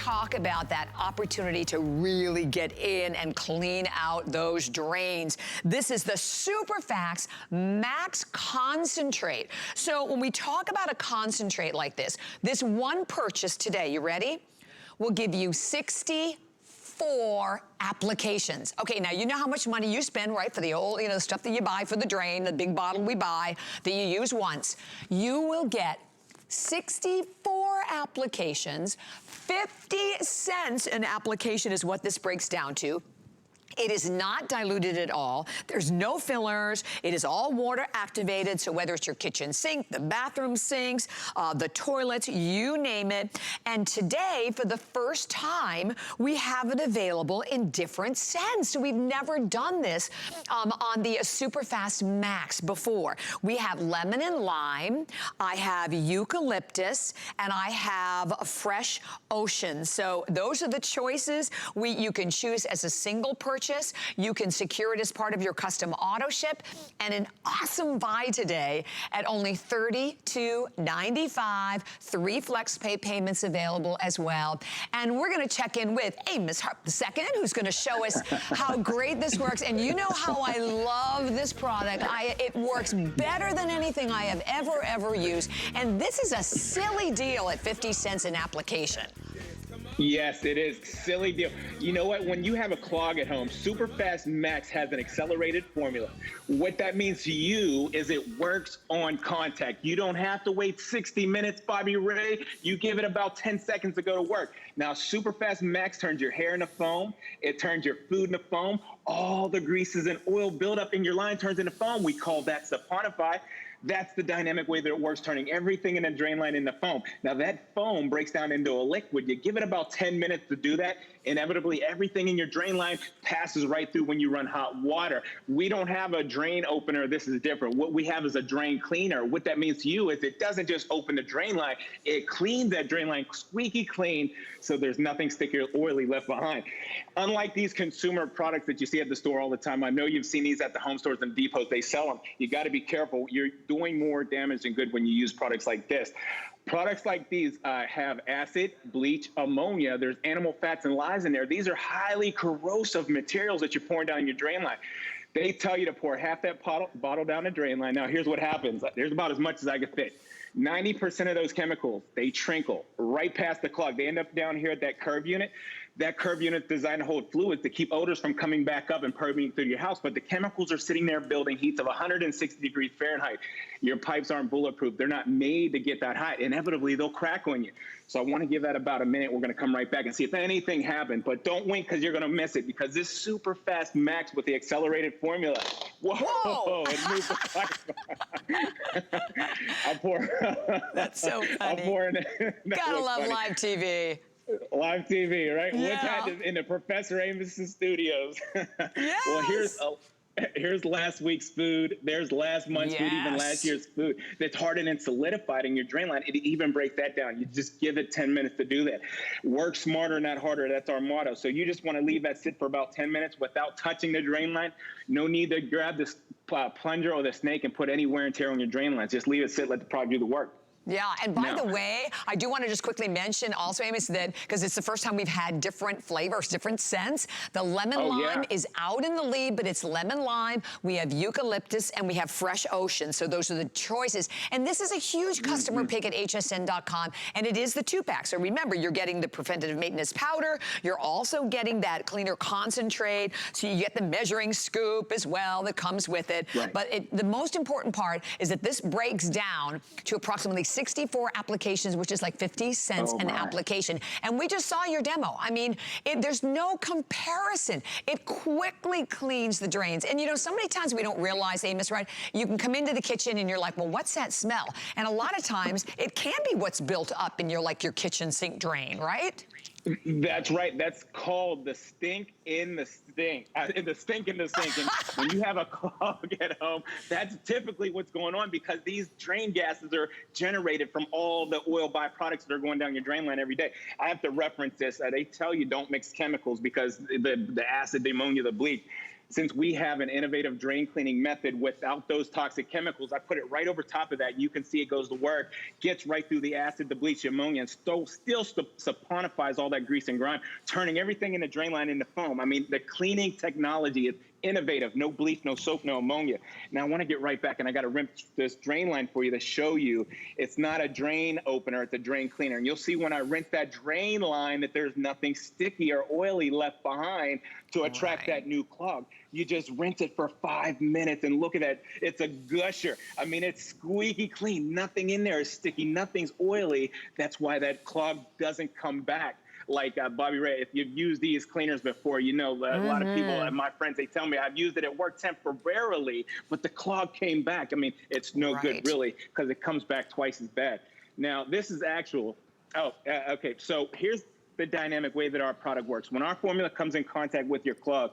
talk about that opportunity to really get in and clean out those drains. This is the Superfast Max Concentrate. So when we talk about a concentrate like this one purchase today, you ready? Will give you 64 applications. Okay, now you know how much money you spend, right, for the old, the stuff that you buy for the drain, the big bottle we buy that you use once. You will get 64 applications, 50 cents an application is what this breaks down to. It is not diluted at all. There's no fillers. It is all water activated. So whether it's your kitchen sink, the bathroom sinks, the toilets, you name it. And today, for the first time, we have it available in different scents. So we've never done this on the Superfast Max before. We have lemon and lime. I have eucalyptus, and I have a fresh ocean. So those are the choices. You can choose as a single purchase. You can secure it as part of your custom auto ship, and an awesome buy today at only $32.95. 3 flex pay payments available as well. And we're going to check in with Amos II, who's going to show us how great this works. And you know how I love this product. It works better than anything I have ever used. And this is a silly deal at 50 cents an application. Yes, it is. Silly deal. You know what? When you have a clog at home, Superfast Max has an accelerated formula. What that means to you is it works on contact. You don't have to wait 60 minutes, Bobby Ray. You give it about 10 seconds to go to work. Now, Superfast Max turns your hair into foam. It turns your food into foam. All the greases and oil buildup in your line turns into foam. We call that saponify. That's the dynamic way that it works, turning everything in a drain line into foam. Now that foam breaks down into a liquid. You give it about 10 minutes to do that. Inevitably, everything in your drain line passes right through when you run hot water. We don't have a drain opener. This is different. What we have is a drain cleaner. What that means to you is it doesn't just open the drain line. It cleans that drain line squeaky clean so there's nothing sticky or oily left behind. Unlike these consumer products that you see at the store all the time, I know you've seen these at the home stores and depots. They sell them. You got to be careful. You're doing more damage than good when you use products like this. Products like these have acid, bleach, ammonia. There's animal fats and lies in there. These are highly corrosive materials that you're pouring down your drain line. They tell you to pour half that bottle down the drain line. Now, here's what happens. There's about as much as I could fit. 90% of those chemicals, they trickle right past the clog. They end up down here at that curve unit. That curve unit is designed to hold fluids to keep odors from coming back up and permeating through your house. But the chemicals are sitting there building heats of 160 degrees Fahrenheit. Your pipes aren't bulletproof. They're not made to get that hot. Inevitably, they'll crack on you. So I want to give that about a minute. We're going to come right back and see if anything happened. But don't wink because you're going to miss it, because this Superfast Max with the accelerated formula. Whoa! It moves the pipes. I'll pour. That's so funny. I'll pour in. Gotta love funny. Live TV. Live TV, right? Yeah. What's happening in the Professor Amos studios? Yes. Well, here's last week's food. There's last month's food, even last year's food. That's hardened and solidified in your drain line. It even breaks that down. You just give it 10 minutes to do that. Work smarter, not harder. That's our motto. So you just want to leave that sit for about 10 minutes without touching the drain line. No need to grab this plunger or the snake and put any wear and tear on your drain lines. Just leave it sit, let the product do the work. Yeah, and by the way, I do want to just quickly mention also, Amos, that because it's the first time we've had different flavors, different scents. The lemon lime is out in the lead, but it's lemon lime. We have eucalyptus and we have fresh ocean. So those are the choices. And this is a huge customer pick at hsn.com, and it is the 2-pack. So remember, you're getting the preventative maintenance powder. You're also getting that cleaner concentrate. So you get the measuring scoop as well that comes with it. Right. But the most important part is that this breaks down to approximately 64 applications, which is like 50 cents an application. And we just saw your demo. I mean, there's no comparison. It quickly cleans the drains. And you know, so many times we don't realize, Amos, right? You can come into the kitchen and you're like, well, what's that smell? And a lot of times it can be what's built up in your kitchen sink drain, right? That's right. That's called the stink in the stink. The stink in the sink. And when you have a clog at home, that's typically what's going on, because these drain gases are generated from all the oil byproducts that are going down your drain line every day. I have to reference this. They tell you don't mix chemicals because the acid, the ammonia, the bleach. since we have an innovative drain cleaning method without those toxic chemicals, I put it right over top of that. You can see it goes to work, gets right through the acid, the bleach, the ammonia, and still saponifies all that grease and grime, turning everything in the drain line into foam. I mean, the cleaning technology is innovative. No bleach, no soap, no ammonia. Now I want to get right back, and I got to rinse this drain line for you to show you it's not a drain opener, it's a drain cleaner. And you'll see when I rinse that drain line that there's nothing sticky or oily left behind to attract that new clog. You just rinse it for 5 minutes, and look at that. It's a gusher. I mean, it's squeaky clean. Nothing in there is sticky. Nothing's oily. That's why that clog doesn't come back. Like Bobby Ray, if you've used these cleaners before, you know a lot of people, my friends, they tell me I've used it, it worked temporarily, but the clog came back. I mean, it's no good really, because it comes back twice as bad. Now, this is actual. Okay, so here's the dynamic way that our product works. When our formula comes in contact with your clog,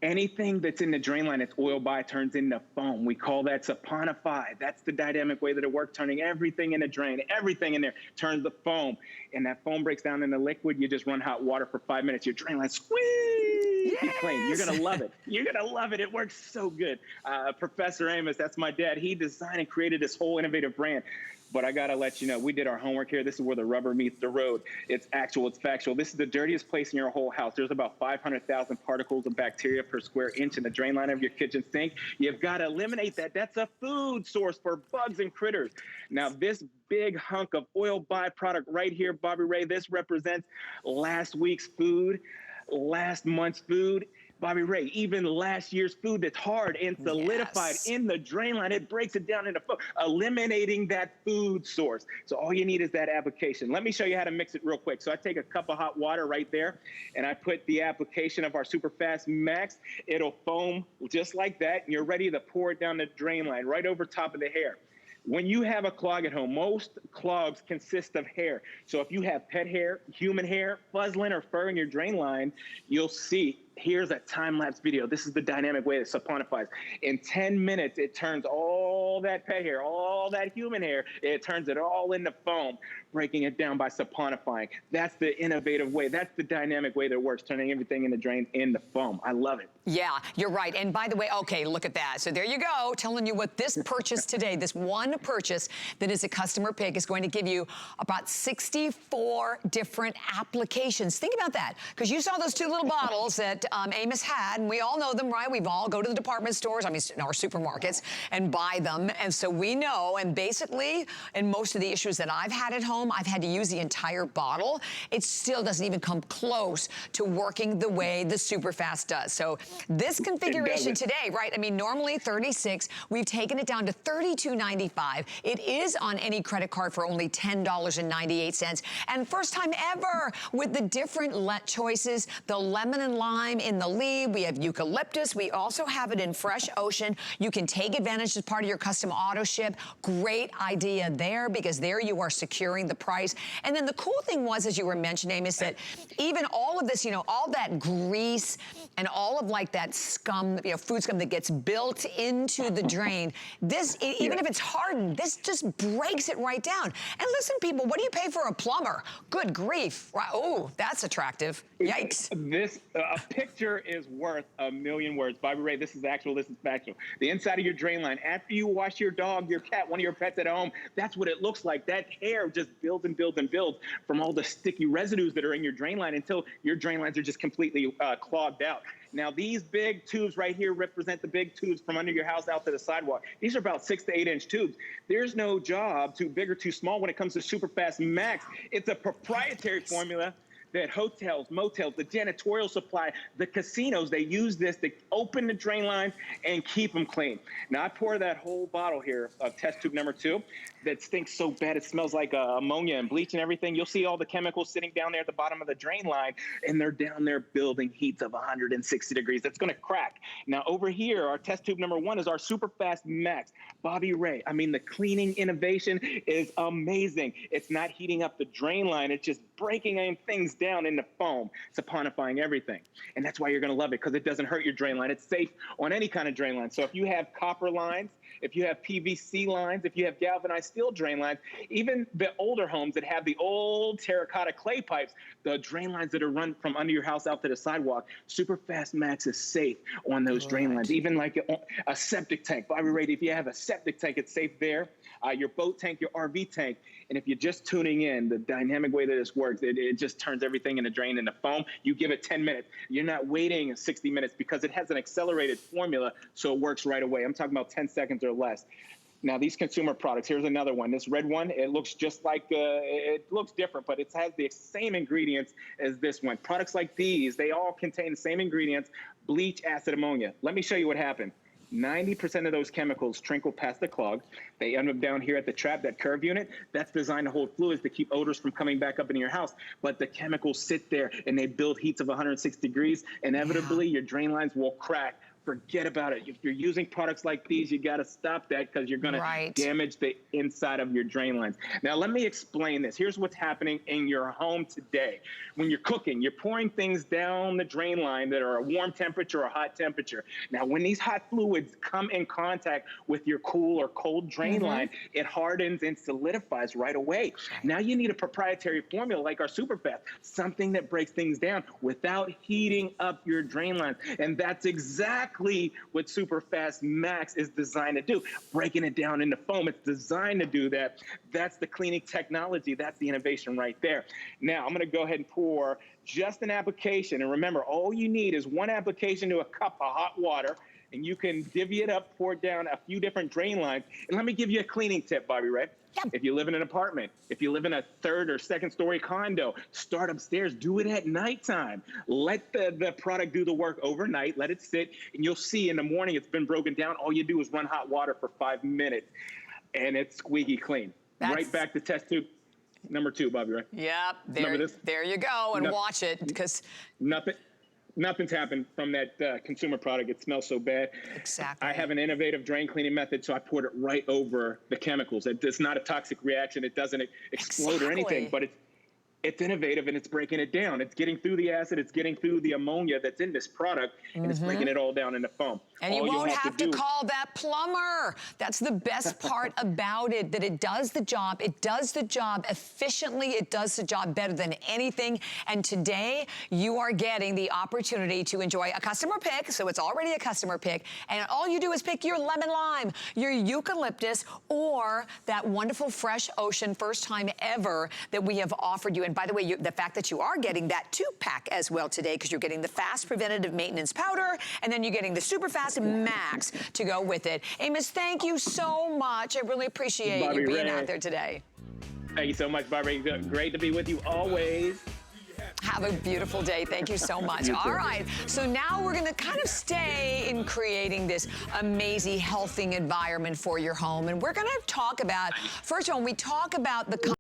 anything that's in the drain line that's oil by turns into foam. We call that saponify. That's the dynamic way that it works, turning everything in a drain, everything in there turns to foam. And that foam breaks down into liquid. You just run hot water for 5 minutes. Your drain line squeaky clean. You're going to love it. You're going to love it. It works so good. Professor Amos, that's my dad. He designed and created this whole innovative brand. But I got to let you know, we did our homework here. This is where the rubber meets the road. It's actual, it's factual. This is the dirtiest place in your whole house. There's about 500,000 particles of bacteria per square inch in the drain line of your kitchen sink. You've got to eliminate that. That's a food source for bugs and critters. Now, this big hunk of oil byproduct right here, Bobby Ray, this represents last week's food, last month's food. Bobby Ray, even last year's food that's hard and solidified in the drain line, it breaks it down into food, eliminating that food source. So all you need is that application. Let me show you how to mix it real quick. So I take a cup of hot water right there, and I put the application of our Superfast Max. It'll foam just like that, and you're ready to pour it down the drain line right over top of the hair. When you have a clog at home, most clogs consist of hair. So if you have pet hair, human hair, fuzzling, or fur in your drain line, you'll see, here's a time-lapse video. This is the dynamic way that saponifies. In 10 minutes, it turns all that pet hair, all that human hair, it turns it all into foam, breaking it down by saponifying. That's the innovative way. That's the dynamic way that works, turning everything in the drain into foam. I love it. Yeah, you're right. And by the way, okay, look at that. So there you go, telling you what this purchase today, this one purchase that is a customer pick, is going to give you about 64 different applications. Think about that, because you saw those two little bottles that Amos had, and we all know them, right? We've all go to the department stores, I mean, our supermarkets, and buy them. And so we know, and basically, in most of the issues that I've had at home, I've had to use the entire bottle. It still doesn't even come close to working the way the Superfast does. So this configuration today, right? I mean, normally 36, we've taken it down to $32.95. It is on any credit card for only $10.98. And first time ever with the different choices, the lemon and lime in the lead, we have eucalyptus, we also have it in fresh ocean. You can take advantage as part of your custom auto ship. Great idea there, because there you are securing the price. And then the cool thing was, as you were mentioning, Amos, that even all of this, you know, all that grease and all of like that scum, you know, food scum that gets built into the drain, this, even if it's hardened, this just breaks it right down. And listen, people, what do you pay for a plumber? Good grief. Right. Oh, that's attractive. Yikes. This, a picture is worth a million words. Bobby Ray, this is actual, this is factual. The inside of your drain line, after you wash your dog, your cat, one of your pets at home, that's what it looks like. That hair just builds and builds and builds from all the sticky residues that are in your drain line until your drain lines are just completely clogged out. Now, these big tubes right here represent the big tubes from under your house out to the sidewalk. These are about 6 to 8 inch tubes. There's no job too big or too small when it comes to Superfast Max. It's a proprietary formula that hotels, motels, the janitorial supply, the casinos, they use this to open the drain lines and keep them clean. Now, I pour that whole bottle here of test tube number 2 that stinks so bad it smells like ammonia and bleach and everything. You'll see all the chemicals sitting down there at the bottom of the drain line, and they're down there building heats of 160 degrees. That's going to crack. Now, over here, our test tube number 1 is our Superfast Max. Bobby Ray, I mean, the cleaning innovation is amazing. It's not heating up the drain line. It's just breaking things down into foam, saponifying everything. And that's why you're going to love it, because it doesn't hurt your drain line. It's safe on any kind of drain line. So if you have copper lines, if you have PVC lines, if you have galvanized steel drain lines, even the older homes that have the old terracotta clay pipes, the drain lines that are run from under your house out to the sidewalk, Superfast Max is safe on those drain lines. Even like a septic tank. Bobby Ray, if you have a septic tank, it's safe there. Your boat tank, your RV tank. And if you're just tuning in, the dynamic way that this works, it just turns everything in a drain into foam. You give it 10 minutes. You're not waiting 60 minutes because it has an accelerated formula, so it works right away. I'm talking about 10 seconds or less. Now, these consumer products, here's another one. This red one, it looks just like, it looks different, but it has the same ingredients as this one. Products like these, they all contain the same ingredients, bleach, acid, ammonia. Let me show you what happened. 90% of those chemicals trickle past the clog. They end up down here at the trap, that curve unit. That's designed to hold fluids to keep odors from coming back up into your house. But the chemicals sit there and they build heats of 106 degrees. Inevitably, your drain lines will crack. Forget about it. If you're using products like these, you got to stop that because you're going to damage the inside of your drain lines. Now, let me explain this. Here's what's happening in your home today. When you're cooking, you're pouring things down the drain line that are a warm temperature or a hot temperature. Now, when these hot fluids come in contact with your cool or cold drain line, it hardens and solidifies right away. Now you need a proprietary formula like our Superfast, something that breaks things down without heating up your drain lines. And that's exactly what Superfast Max is designed to do, breaking it down into foam. It's designed to do that. That's the cleaning technology. That's the innovation right there. Now, I'm going to go ahead and pour just an application. And remember, all you need is one application to a cup of hot water, and you can divvy it up, pour it down a few different drain lines. And let me give you a cleaning tip, Bobby Ray. If you live in an apartment, if you live in a third or second story condo, start upstairs, do it at nighttime. Let the product do the work overnight, let it sit, and you'll see in the morning it's been broken down. All you do is run hot water for 5 minutes, and it's squeaky clean. Right back to test tube number 2, Bobby Ray. Yep, there you go, and watch it, because nothing's happened from that consumer product. It smells so bad. Exactly. I have an innovative drain cleaning method, so I poured it right over the chemicals. It's not a toxic reaction. It doesn't explode or anything, but it's innovative and it's breaking it down. It's getting through the acid, it's getting through the ammonia that's in this product, and it's breaking it all down into foam. And you won't have to call that plumber. That's the best part about it, that it does the job. It does the job efficiently. It does the job better than anything. And today, you are getting the opportunity to enjoy a customer pick, so it's already a customer pick, and all you do is pick your lemon lime, your eucalyptus, or that wonderful fresh ocean, first time ever that we have offered you. And by the way, the fact that you are getting that 2-pack as well today, because you're getting the Fast Preventative Maintenance Powder, and then you're getting the Superfast Max to go with it. Amos, thank you so much. I really appreciate you being out there today. Thank you so much, Barbara. Great to be with you always. Have a beautiful day. Thank you so much. All right, so now we're going to kind of stay in creating this amazing, healthy environment for your home. And we're going to talk about, first of all, when we talk about the